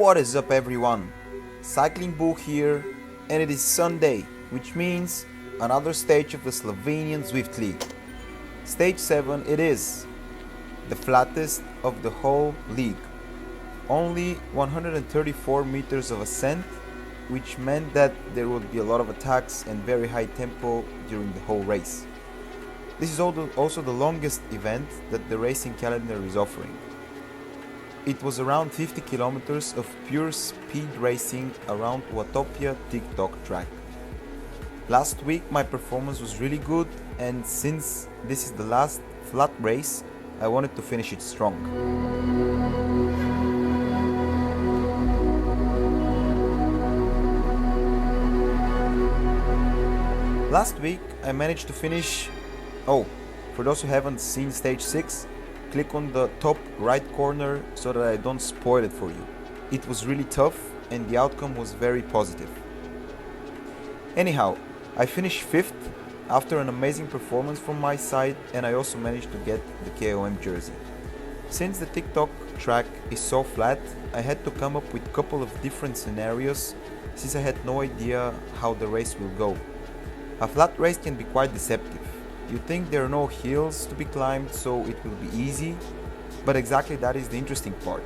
What is up everyone? Cycling Bull here, and it is Sunday, which means another stage of the Slovenian Zwift League. Stage 7 it is, the flattest of the whole league. Only 134 meters of ascent, which meant that there would be a lot of attacks and very high tempo during the whole race. This is also the longest event that the racing calendar is offering. It was around 50 kilometers of pure speed racing around Watopia TikTok track. Last week my performance was really good, and since this is the last flat race, I wanted to finish it strong. Last week I managed to finish. For those who haven't seen stage 6, click on the top right corner so that I don't spoil it for you. It was really tough and the outcome was very positive. Anyhow, I finished 5th after an amazing performance from my side, and I also managed to get the KOM jersey. Since the TikTok track is so flat, I had to come up with a couple of different scenarios since I had no idea how the race will go. A flat race can be quite deceptive. You think there are no hills to be climbed, so it will be easy, but exactly that is the interesting part.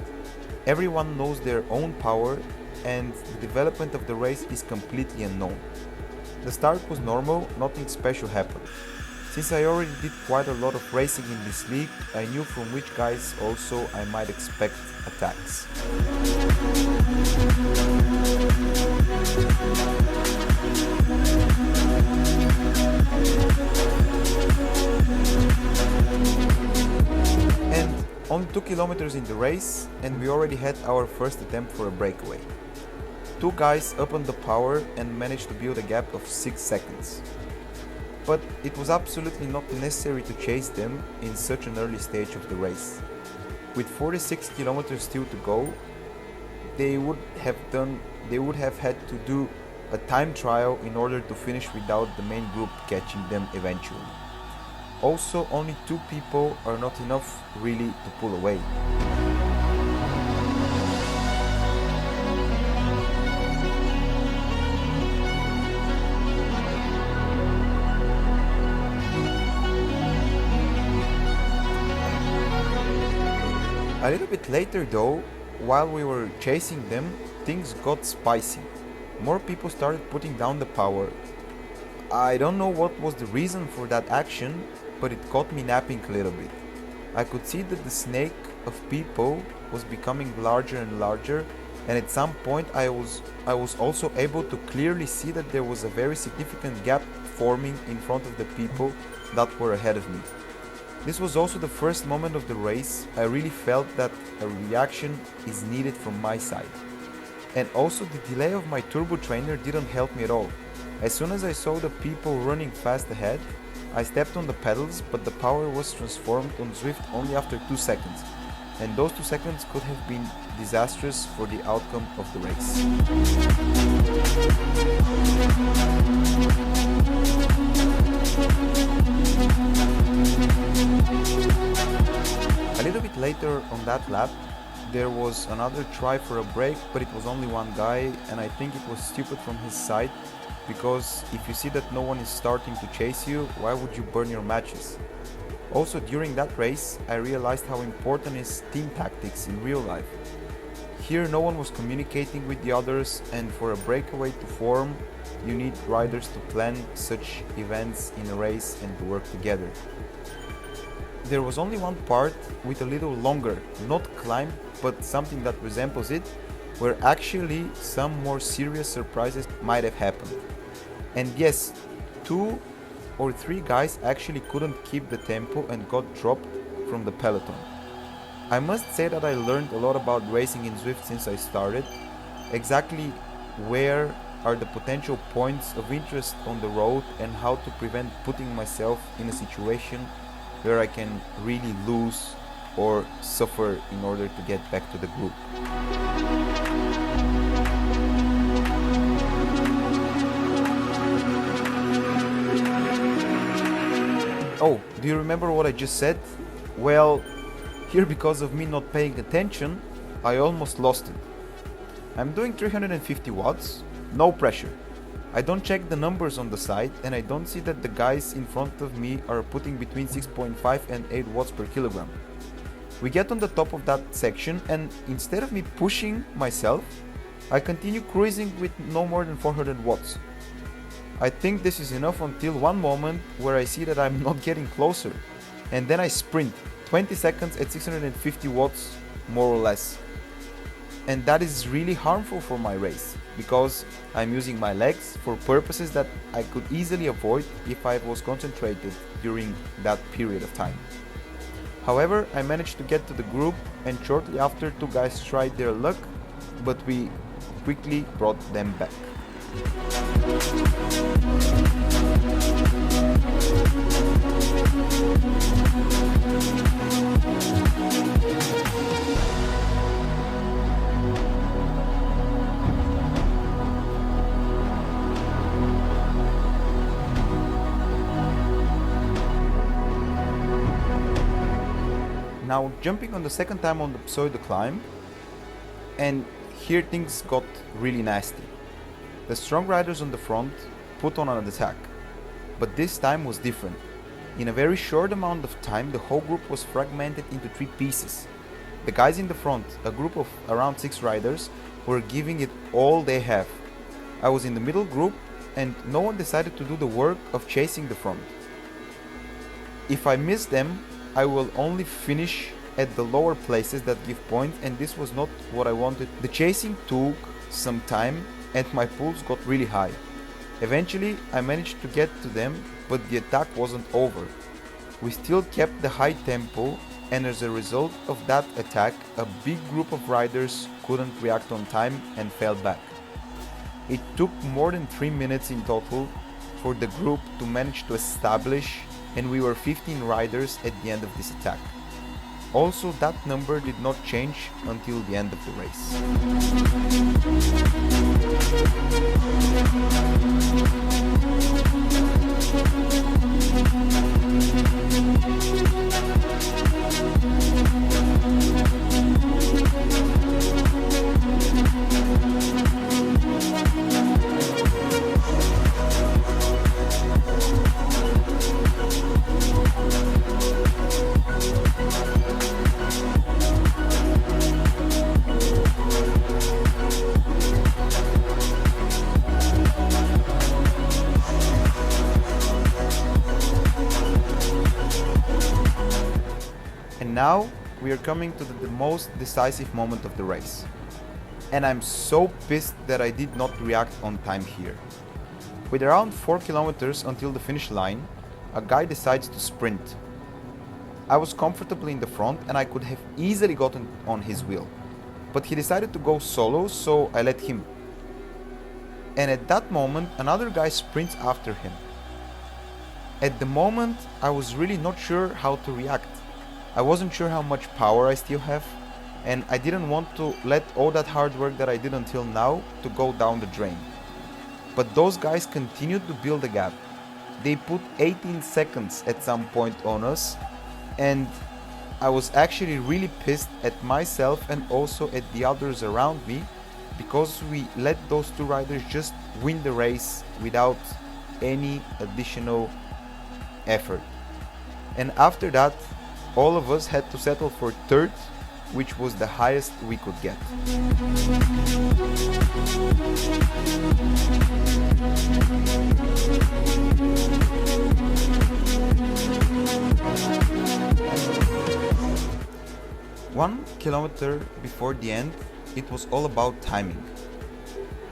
Everyone knows their own power and the development of the race is completely unknown. The start was normal, nothing special happened. Since I already did quite a lot of racing in this league, I knew from which guys also I might expect attacks. And only 2 kilometers in the race, and we already had our first attempt for a breakaway. 2 guys opened the power and managed to build a gap of 6 seconds. But it was absolutely not necessary to chase them in such an early stage of the race. With 46 kilometers still to go, they would have had to do a time trial in order to finish without the main group catching them eventually. Also, only 2 people are not enough really to pull away. A little bit later though, while we were chasing them, things got spicy. More people started putting down the power. I don't know what was the reason for that action, but it caught me napping a little bit. I could see that the snake of people was becoming larger and larger, and at some point I was also able to clearly see that there was a very significant gap forming in front of the people that were ahead of me. This was also the first moment of the race I really felt that a reaction is needed from my side. And also the delay of my turbo trainer didn't help me at all. As soon as I saw the people running fast ahead, I stepped on the pedals, but the power was transformed on Zwift only after 2 seconds. And those 2 seconds could have been disastrous for the outcome of the race. A little bit later on that lap, there was another try for a break, but it was only one guy, and I think it was stupid from his side, because if you see that no one is starting to chase you, why would you burn your matches? Also, during that race, I realized how important is team tactics in real life. Here no one was communicating with the others, and for a breakaway to form, you need riders to plan such events in a race and to work together. There was only one part with a little longer, not climb, but something that resembles it, where actually some more serious surprises might have happened. And yes, 2 or 3 guys actually couldn't keep the tempo and got dropped from the peloton. I must say that I learned a lot about racing in Zwift since I started. Exactly where are the potential points of interest on the road and how to prevent putting myself in a situation where I can really lose or suffer in order to get back to the group. Do you remember what I just said? Well, here because of me not paying attention, I almost lost it. I'm doing 350 watts, no pressure. I don't check the numbers on the side and I don't see that the guys in front of me are putting between 6.5 and 8 watts per kilogram. We get on the top of that section and instead of me pushing myself, I continue cruising with no more than 400 watts. I think this is enough until one moment where I see that I'm not getting closer, and then I sprint 20 seconds at 650 watts more or less. And that is really harmful for my race because I'm using my legs for purposes that I could easily avoid if I was concentrated during that period of time. However, I managed to get to the group and shortly after 2 guys tried their luck, but we quickly brought them back. Now jumping on the second time on the pseudo climb, and here things got really nasty. The strong riders on the front put on an attack, but this time was different. In a very short amount of time the whole group was fragmented into 3 pieces. The guys in the front, a group of around 6 riders, were giving it all they have. I was in the middle group and no one decided to do the work of chasing the front. If I miss them, I will only finish at the lower places that give points, and this was not what I wanted. The chasing took some time and my pulse got really high. Eventually I managed to get to them, but the attack wasn't over. We still kept the high tempo, and as a result of that attack a big group of riders couldn't react on time and fell back. It took more than 3 minutes in total for the group to manage to establish, and we were 15 riders at the end of this attack. Also, that number did not change until the end of the race. And now we are coming to the most decisive moment of the race. And I'm so pissed that I did not react on time here. With around 4 kilometers until the finish line, a guy decides to sprint. I was comfortably in the front and I could have easily gotten on his wheel. But he decided to go solo, so I let him. And at that moment, another guy sprints after him. At the moment, I was really not sure how to react. I wasn't sure how much power I still have, and I didn't want to let all that hard work that I did until now to go down the drain. But those guys continued to build a gap. They put 18 seconds at some point on us, and I was actually really pissed at myself and also at the others around me because we let those 2 riders just win the race without any additional effort. And after that, all of us had to settle for 3rd, which was the highest we could get. One kilometer before the end, it was all about timing.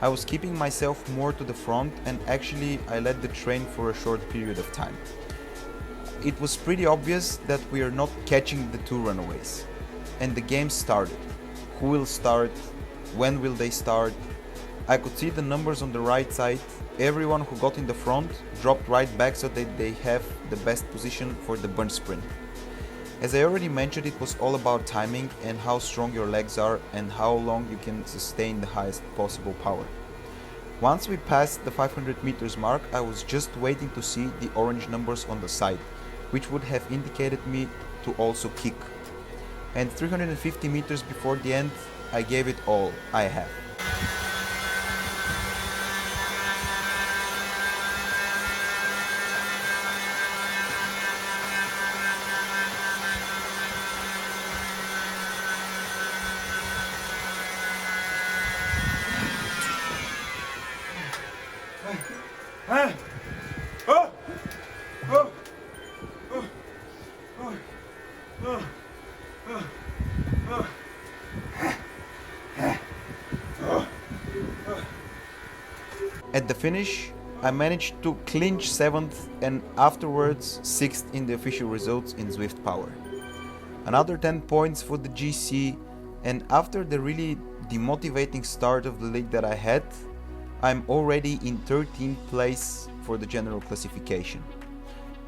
I was keeping myself more to the front and actually I led the train for a short period of time. It was pretty obvious that we are not catching the 2 runaways. And the game started. Who will start? When will they start? I could see the numbers on the right side. Everyone who got in the front dropped right back so that they have the best position for the burn sprint. As I already mentioned, it was all about timing and how strong your legs are and how long you can sustain the highest possible power. Once we passed the 500 meters mark, I was just waiting to see the orange numbers on the side, which would have indicated me to also kick. And 350 meters before the end, I gave it all I have. At the finish, I managed to clinch 7th and afterwards 6th in the official results in Zwift Power. Another 10 points for the GC, and after the really demotivating start of the league that I had, I'm already in 13th place for the general classification.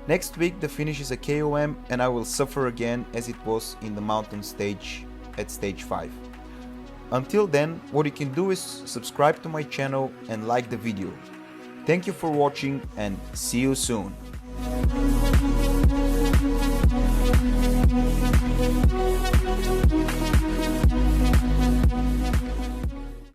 Next week the finish is a KOM and I will suffer again as it was in the mountain stage at stage 5. Until then, what you can do is subscribe to my channel and like the video. Thank you for watching and see you soon.